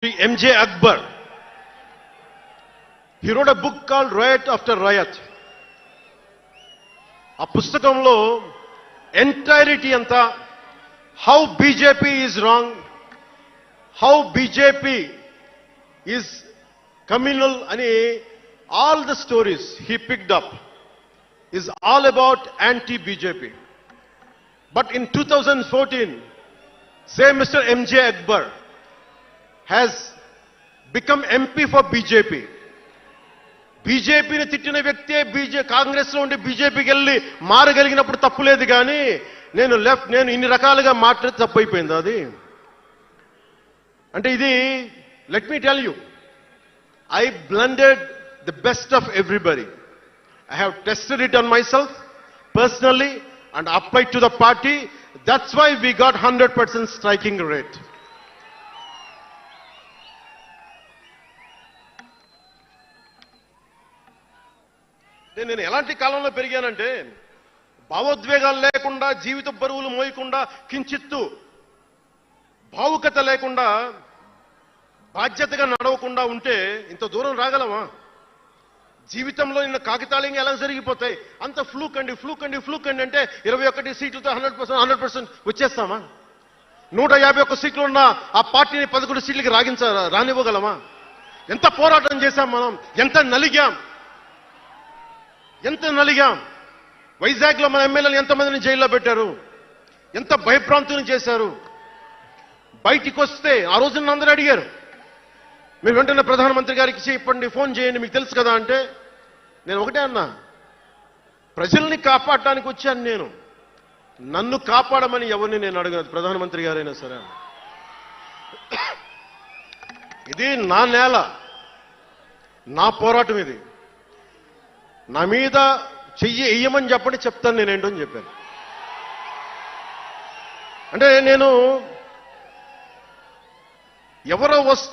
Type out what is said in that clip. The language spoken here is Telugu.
M.J. Akbar. He wrote a book called Riot After Riot. ఆ పుస్తకంలో ఎంటైరిటీ అంతా how BJP is wrong, how BJP is communal అని all the stories he picked up is all about anti BJP. But in 2014, same Mr. M.J. Akbar has become MP for BJP. బీజేపీని తిట్టిన వ్యక్తే కాంగ్రెస్ లో ఉండి బీజేపీకి వెళ్ళి మారగలిగినప్పుడు తప్పులేదు, కానీ నేను ఇన్ని రకాలుగా మాట్లాడి తప్పు అయిపోయింది అది. అంటే ఇది, let me tell you, I blended the best of everybody. I have tested it on myself personally and applied to the party. That's why we got 100% striking rate. నేను ఎలాంటి కాలంలో పెరిగానంటే, భావోద్వేగాలు లేకుండా, జీవిత బరువులు మోయకుండా, కించిత్తు భావుకత లేకుండా, బాధ్యతగా నడవకుండా ఉంటే ఇంత దూరం రాగలమా? జీవితంలో నిన్న కాగితాలింగా ఎలా జరిగిపోతాయి? అంత ఫ్లూక్ అండి అంటే 21 సీట్లతో 100% వచ్చేస్తామా? 151 సీట్లు ఉన్న ఆ పార్టీని 11 సీట్లకి రానివ్వగలమా? ఎంత పోరాటం చేశాం మనం, ఎంత నలిగాం. వైజాగ్ లో మన ఎమ్మెల్యేలు ఎంతమందిని జైల్లో పెట్టారు, ఎంత భయభ్రాంతుని చేశారు. బయటికి వస్తే ఆ రోజు అందరూ అడిగారు, మీరు వెంటనే ప్రధానమంత్రి గారికి చెప్పండి, ఫోన్ చేయండి, మీకు తెలుసు కదా అంటే, నేను ఒకటే అన్నా, ప్రజల్ని కాపాడటానికి వచ్చాను నేను, నన్ను కాపాడమని ఎవరిని నేను అడగను, ప్రధానమంత్రి గారైనా సరే. ఇది నా నేల, నా పోరాటం ఇది. నా మీద చెయ్యి వెయ్యమని చెప్పండి, చెప్తాను నేనేంటో అని చెప్పాను. అంటే నేను ఎవరో వస్తా